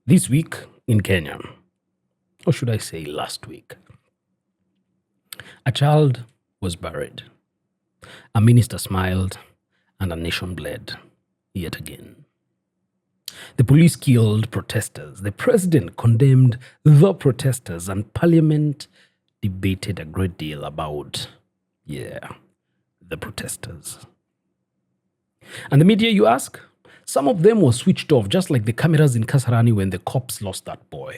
This week in Kenya, or should I say last week, a child was buried, a minister smiled, and a nation bled yet again. The police killed protesters, the president condemned the protesters, and parliament debated a great deal about, the protesters. And the media, you ask? Some of them were switched off, just like the cameras in Kasarani when the cops lost that boy.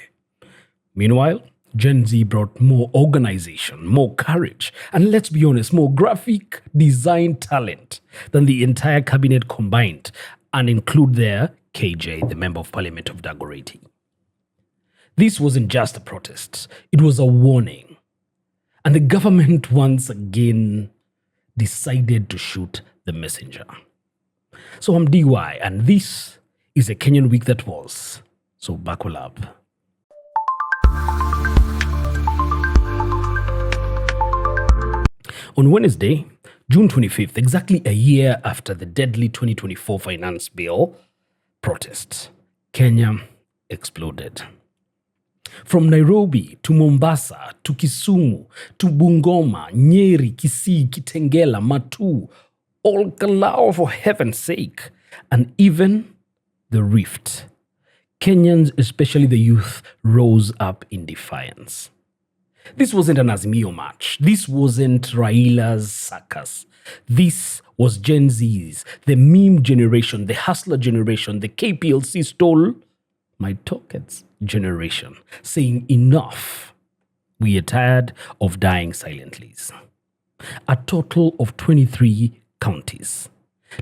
Meanwhile, Gen Z brought more organization, more courage, and let's be honest, more graphic design talent than the entire cabinet combined, and include there KJ, the Member of Parliament of Dagoretti. This wasn't just a protest, it was a warning. And the government once again decided to shoot the messenger. So I'm DY, and this is a Kenyan week that was. So buckle up. On Wednesday, June 25th, exactly a year after the deadly 2024 finance bill protests, Kenya exploded. From Nairobi to Mombasa to Kisumu to Bungoma, Nyeri, Kisii, Kitengela, Matu, Olkalao for heaven's sake, and even the Rift. Kenyans, especially the youth, rose up in defiance. This wasn't an Azimio march. This wasn't Raila's circus. This was Gen Z's, the meme generation, the hustler generation, the KPLC stole my tokens generation, saying enough. We are tired of dying silently. A total of 23 counties,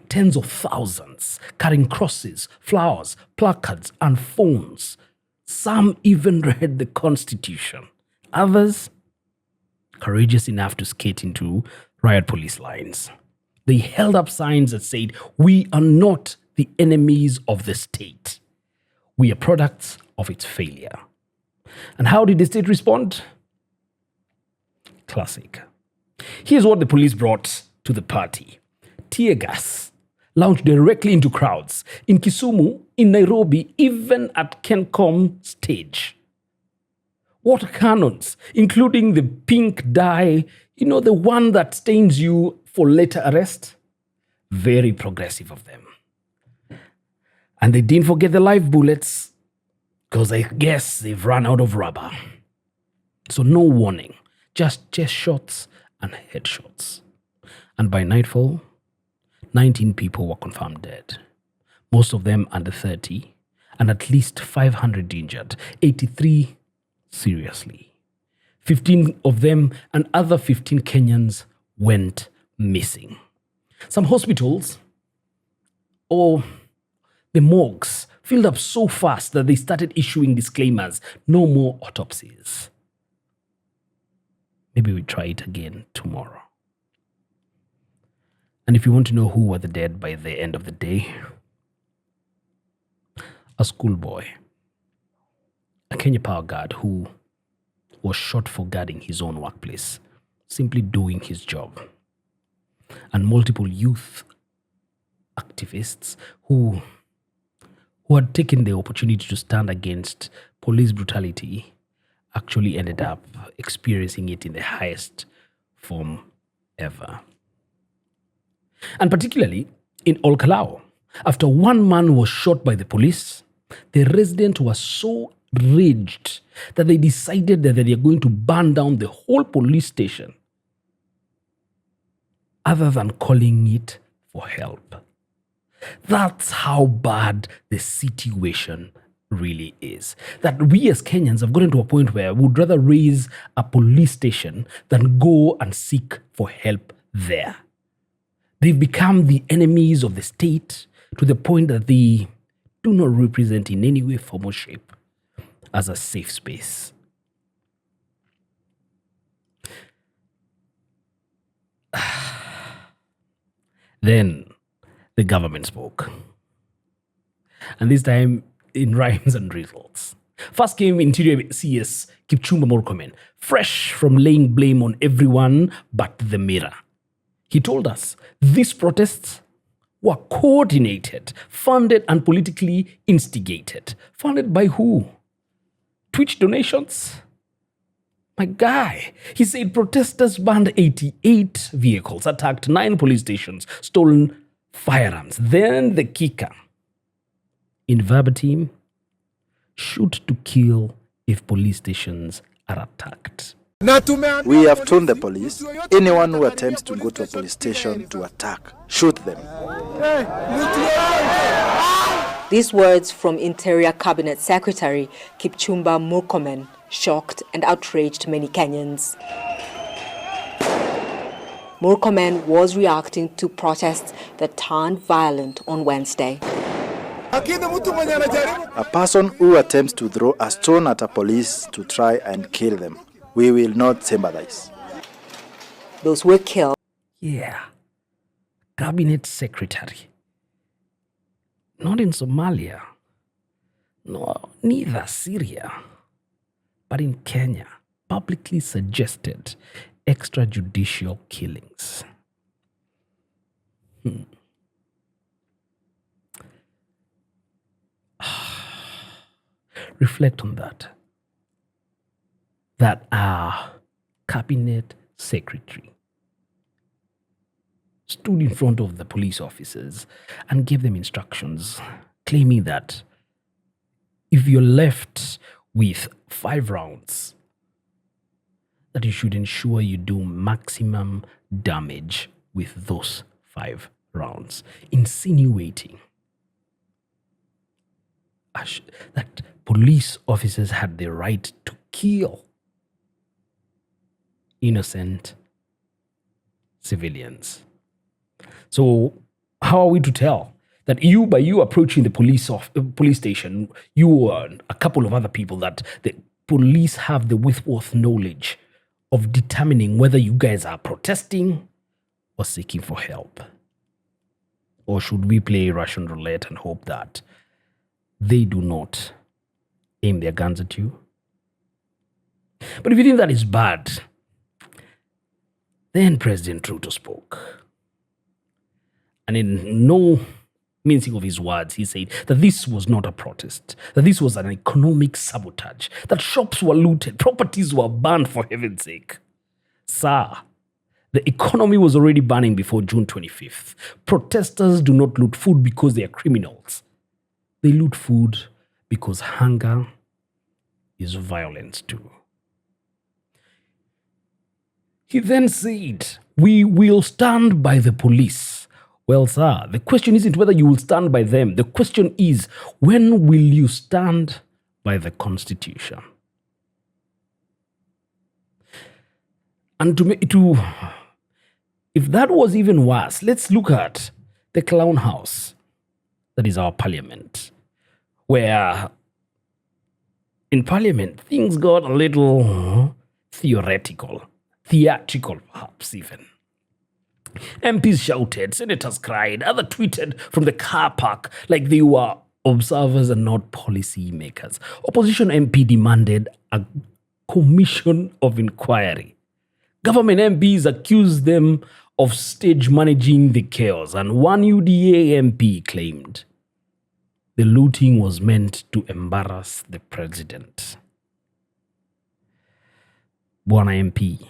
tens of thousands carrying crosses, flowers, placards, and phones. Some even read the Constitution. Others, courageous enough to skate into riot police lines. They held up signs that said, "We are not the enemies of the state. We are products of its failure." And how did the state respond? Classic. Here's what the police brought to the party. Teargas launched directly into crowds in Kisumu, in Nairobi, even at Kencom stage. Water cannons, including the pink dye, the one that stains you for later arrest. Very progressive of them. And they didn't forget the live bullets, because I guess they've run out of rubber. So no warning, just chest shots and headshots. And by nightfall, 19 people were confirmed dead, most of them under 30, and at least 500 injured, 83 seriously. 15 of them and other 15 Kenyans went missing. Some hospitals, or the morgues, filled up so fast that they started issuing disclaimers, no more autopsies. Maybe we try it again tomorrow. And if you want to know who were the dead by the end of the day, a schoolboy, a Kenya Power guard who was shot for guarding his own workplace, simply doing his job, and multiple youth activists who had taken the opportunity to stand against police brutality actually ended up experiencing it in the highest form ever. And particularly in Olkalao, after one man was shot by the police, the residents were so raged that they decided that they are going to burn down the whole police station, other than calling it for help. That's how bad the situation really is. That we as Kenyans have gotten to a point where we would rather raise a police station than go and seek for help there. They've become the enemies of the state to the point that they do not represent in any way, form, or shape as a safe space. Then the government spoke. And this time in rhymes and riddles. First came Interior CS Kipchumba Murkomen, fresh from laying blame on everyone but the mirror. He told us these protests were coordinated, funded, and politically instigated. Funded by who? Twitch donations? My guy, he said protesters banned 88 vehicles, attacked 9 police stations, stolen firearms. Then the kicker, in verbatim, shoot to kill if police stations are attacked. We have told the police, anyone who attempts to go to a police station to attack, shoot them. These words from Interior Cabinet Secretary Kipchumba Murkomen shocked and outraged many Kenyans. Murkomen was reacting to protests that turned violent on Wednesday. A person who attempts to throw a stone at a police to try and kill them, we will not sympathize. Those were killed. Yeah. Cabinet Secretary. Not in Somalia. No, neither Syria. But in Kenya, publicly suggested extrajudicial killings. Reflect on that. That our cabinet secretary stood in front of the police officers and gave them instructions, claiming that if you're left with 5 rounds, that you should ensure you do maximum damage with those 5 rounds, insinuating that police officers had the right to kill innocent civilians. So how are we to tell that by you approaching the police station, you and a couple of other people, that the police have the with knowledge of determining whether you guys are protesting or seeking for help? Or should we play Russian roulette and hope that they do not aim their guns at you? But if you think that is bad, then President Ruto spoke. And in no mincing of his words, he said that this was not a protest, that this was an economic sabotage, that shops were looted, properties were burned, for heaven's sake. Sir, the economy was already burning before June 25th. Protesters do not loot food because they are criminals. They loot food because hunger is violence too. He then said, we will stand by the police. Well, sir, the question isn't whether you will stand by them. The question is, when will you stand by the Constitution? And if that was even worse, let's look at the clown house that is our parliament, where in parliament things got a little theatrical perhaps even. MPs shouted, senators cried, others tweeted from the car park like they were observers and not policy makers. Opposition MP demanded a commission of inquiry. Government MPs accused them of stage managing the chaos, and one UDA MP claimed the looting was meant to embarrass the president. Bwana MP,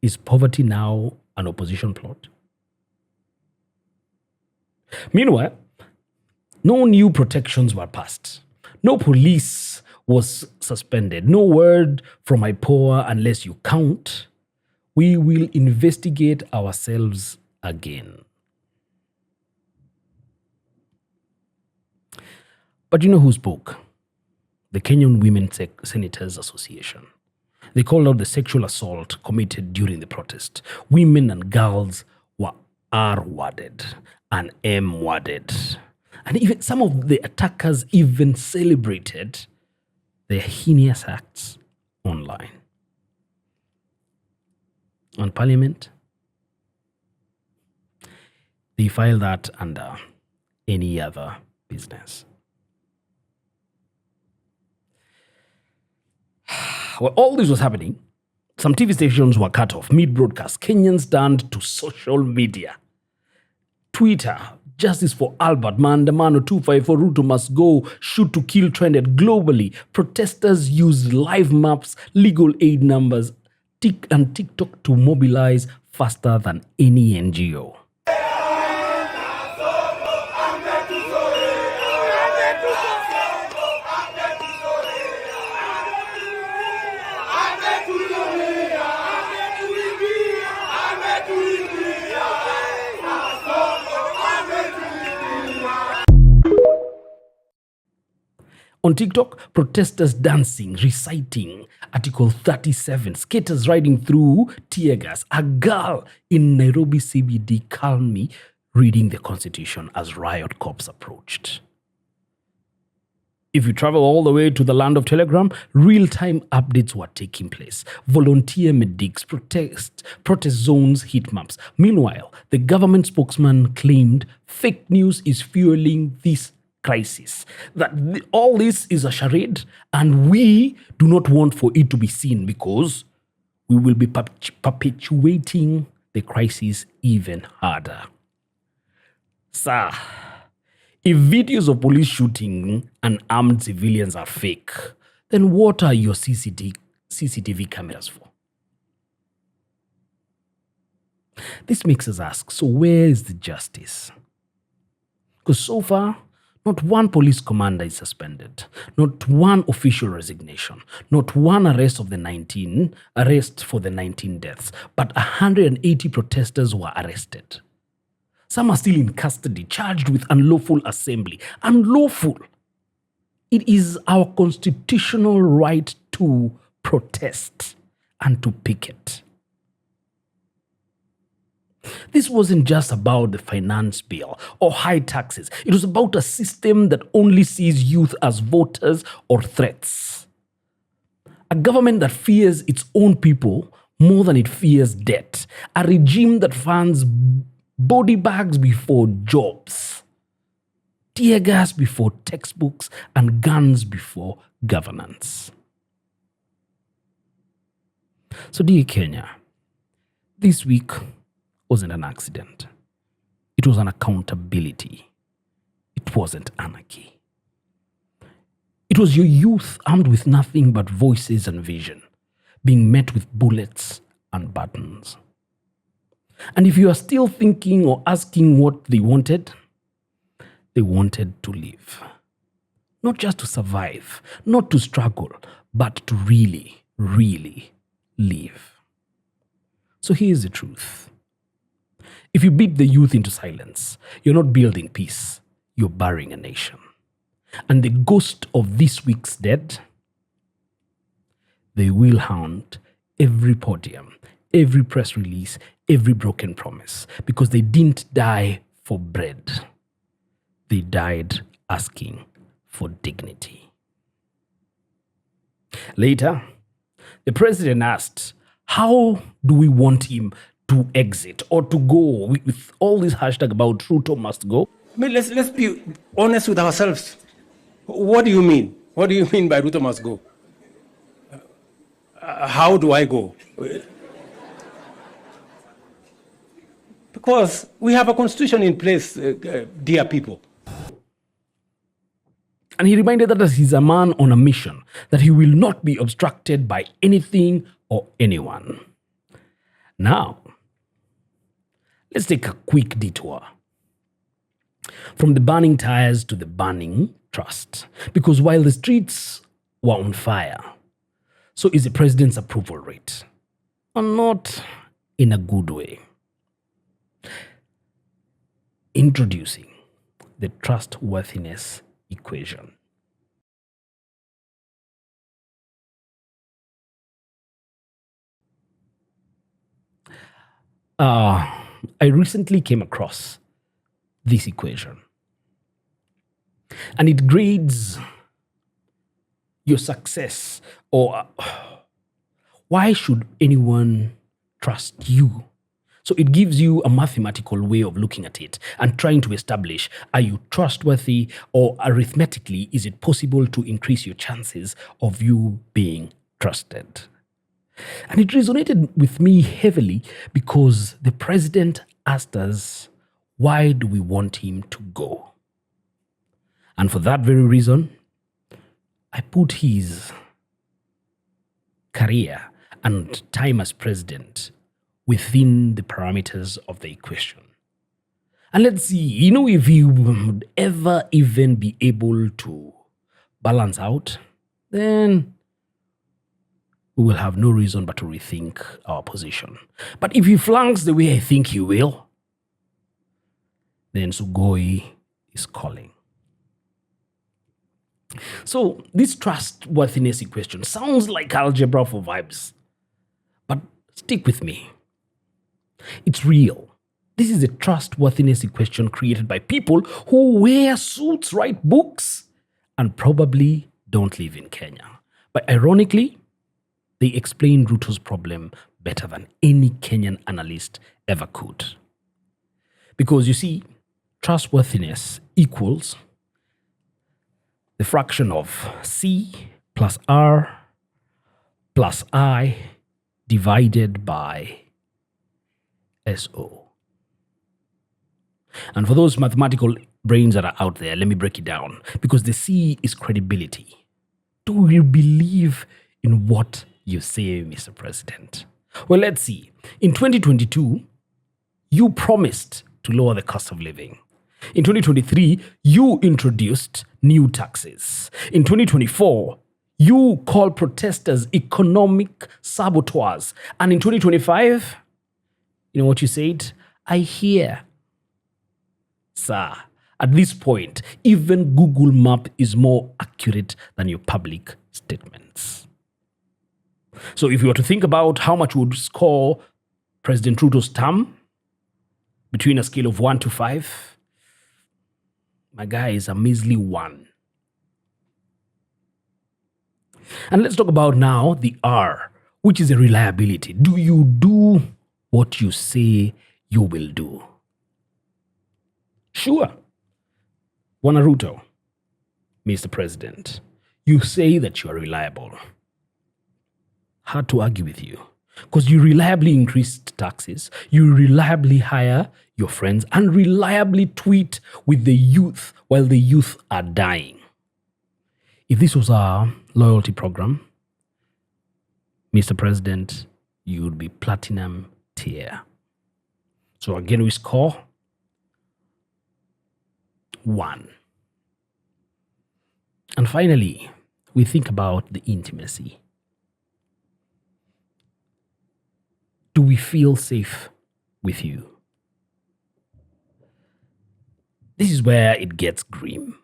is poverty now an opposition plot? Meanwhile, no new protections were passed. No police was suspended. No word from IPOA unless you count. We will investigate ourselves again. But you know who spoke? The Kenyan Women Senators Association. They called out the sexual assault committed during the protest. Women and girls were R-worded and M-worded. And even some of the attackers even celebrated their heinous acts online. On Parliament, they filed that under any other business. While all this was happening, some TV stations were cut off mid-broadcast. Kenyans turned to social media to Twitter, justice for Albert, Maandamano 254, Ruto must go, shoot to kill trended globally. Protesters used live maps, legal aid numbers, and TikTok to mobilize faster than any NGO. On TikTok, protesters dancing, reciting Article 37, skaters riding through teargas, a girl in Nairobi CBD calmly reading the Constitution as riot cops approached. If you travel all the way to the land of Telegram, real-time updates were taking place. Volunteer medics, protest zones, heat maps. Meanwhile, the government spokesman claimed fake news is fueling this crisis, that all this is a charade and we do not want for it to be seen because we will be perpetuating the crisis even harder. Sir, if videos of police shooting unarmed civilians are fake, then what are your CCTV cameras for? This makes us ask, so where is the justice? Because so far, not one police commander is suspended, not one official resignation, not one arrest for the 19 deaths, but 180 protesters were arrested. Some are still in custody, charged with unlawful assembly. Unlawful. It is our constitutional right to protest and to picket. This wasn't just about the finance bill or high taxes. It was about a system that only sees youth as voters or threats. A government that fears its own people more than it fears debt. A regime that funds body bags before jobs. Tear gas before textbooks and guns before governance. So dear Kenya, this week wasn't an accident. It was an accountability. It wasn't anarchy. It was your youth armed with nothing but voices and vision, being met with bullets and buttons. And if you are still thinking or asking what they wanted to live. Not just to survive, not to struggle, but to really, really live. So here's the truth. If you beat the youth into silence, you're not building peace, you're burying a nation. And the ghost of this week's dead, they will haunt every podium, every press release, every broken promise, because they didn't die for bread. They died asking for dignity. Later, the president asked, how do we want him to exit or to go with all this hashtag about Ruto must go? I mean, let's be honest with ourselves. What do you mean? What do you mean by Ruto must go? How do I go? Because we have a constitution in place, dear people. And he reminded that he's a man on a mission, that he will not be obstructed by anything or anyone. Now, let's take a quick detour from the burning tires to the burning trust. Because while the streets were on fire, so is the president's approval rate. And not in a good way. Introducing the Trustworthiness Equation. I recently came across this equation. And it grades your success, or why should anyone trust you? So it gives you a mathematical way of looking at it and trying to establish, are you trustworthy, or arithmetically, is it possible to increase your chances of you being trusted? And it resonated with me heavily because the president asked us, Why do we want him to go? And for that very reason, I put his career and time as president within the parameters of the equation. And let's see, if he would ever even be able to balance out, then we will have no reason but to rethink our position. But if he flanks the way I think he will, then Sugoi is calling. So this trustworthiness equation sounds like algebra for vibes. But stick with me. It's real. This is a trustworthiness equation created by people who wear suits, write books, and probably don't live in Kenya. But ironically, they explain Ruto's problem better than any Kenyan analyst ever could. Because you see, trustworthiness equals the fraction of C plus R plus I divided by SO. And for those mathematical brains that are out there, let me break it down. Because the C is credibility. Do you believe in what you say, Mr. President? Well, let's see. In 2022, you promised to lower the cost of living. In 2023, you introduced new taxes. In 2024, you called protesters economic saboteurs. And in 2025, you know what you said? I hear. Sir, at this point, even Google Map is more accurate than your public statements. So if you were to think about how much you would score President Ruto's term between a scale of 1 to 5, my guy is a measly 1. And let's talk about now the R, which is a reliability. Do you do what you say you will do? Sure. Bwana Ruto, Mr. President, you say that you are reliable. Hard to argue with you, because you reliably increased taxes, you reliably hire your friends, and reliably tweet with the youth while the youth are dying. If this was our loyalty program, Mr. President, you would be platinum tier. So again, we score 1. And finally, we think about the intimacy. Do we feel safe with you? This is where it gets grim.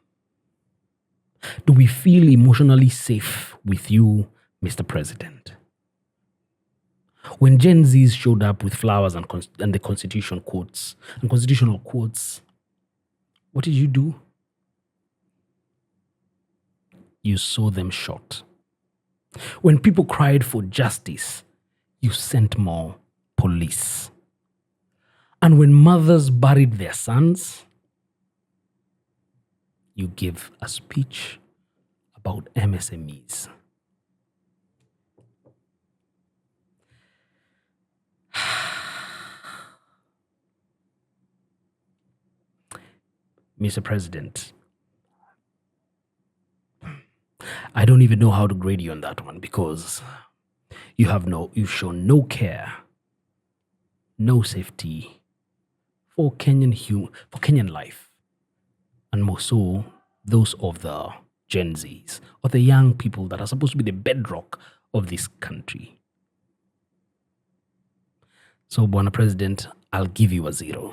Do we feel emotionally safe with you, Mr. President? When Gen Zs showed up with flowers and the constitutional quotes, what did you do? You saw them shot. When people cried for justice, you sent more police. And when mothers buried their sons, you gave a speech about MSMEs. Mr. President, I don't even know how to grade you on that one, because you've shown no care, no safety for Kenyan life, and more so those of the Gen Zs, or the young people that are supposed to be the bedrock of this country. So, Bwana President, I'll give you a 0.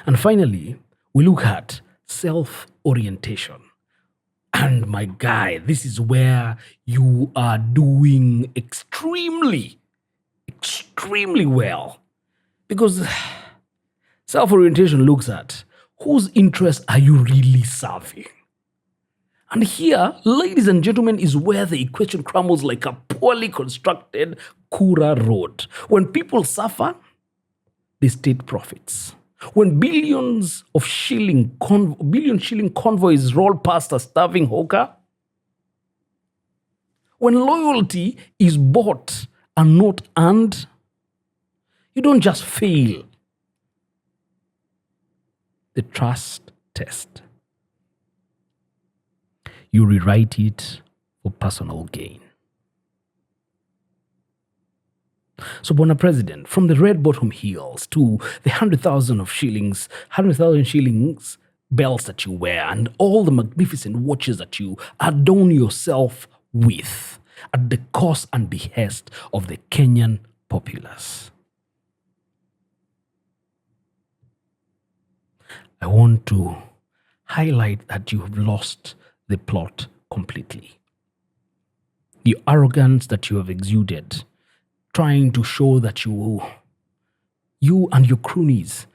And finally, we look at self-orientation. And my guy, this is where you are doing extremely well. Because self-orientation looks at whose interests are you really serving. And here, ladies and gentlemen, is where the equation crumbles like a poorly constructed Kura road. When people suffer, the state profits. When billion shilling convoys roll past a starving hawker, when loyalty is bought and not earned, you don't just fail. the trust test. You rewrite it for personal gain. So, Bwana President, from the red bottom heels to the 100,000 shillings belts that you wear and all the magnificent watches that you adorn yourself with at the cost and behest of the Kenyan populace. I want to highlight that you have lost the plot completely. The arrogance that you have exuded, trying to show that you and your cronies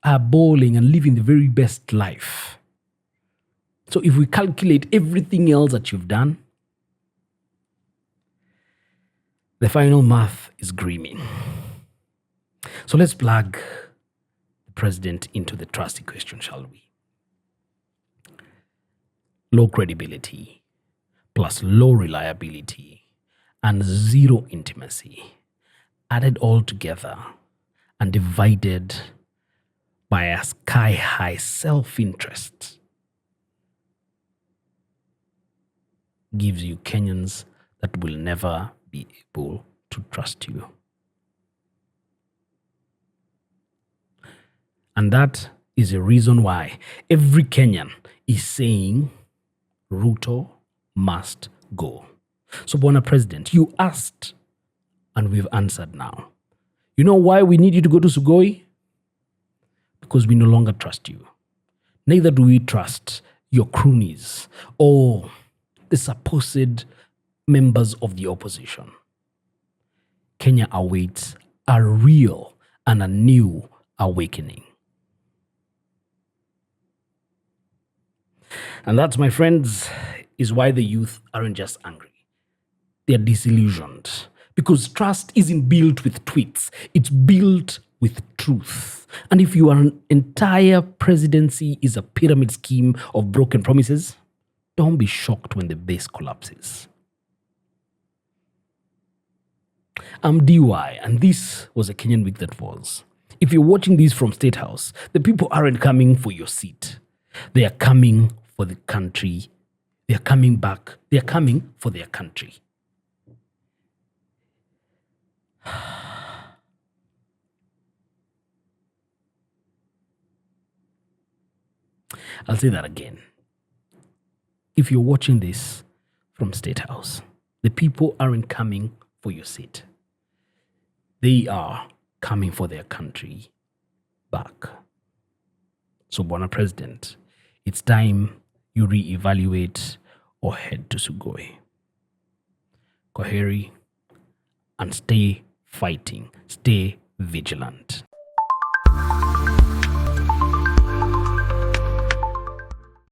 are bowling and living the very best life. So if we calculate everything else that you've done, the final math is grimmy. So let's plug the president into the trust equation, shall we? Low credibility plus low reliability and zero intimacy added all together and divided by a sky-high self-interest gives you Kenyans that will never be able to trust you. And that is a reason why every Kenyan is saying Ruto must go. So, Bwana President, you asked and we've answered now. You know why we need you to go to Sugoi? Because we no longer trust you. Neither do we trust your cronies or the supposed members of the opposition. Kenya awaits a real and a new awakening. And that, my friends, is why the youth aren't just angry. They're disillusioned. Because trust isn't built with tweets. It's built with truth. And if your entire presidency is a pyramid scheme of broken promises, don't be shocked when the base collapses. I'm DY, and this was a Kenyan week that was. If you're watching this from State House, the people aren't coming for your seat. They are coming for the country. They are coming back. They are coming for their country. I'll say that again. If you're watching this from State House, the people aren't coming for your seat. They are coming for their country back. So, Bwana President, it's time you reevaluate or head to Sugoi. Kwaheri, and stay fighting, stay vigilant.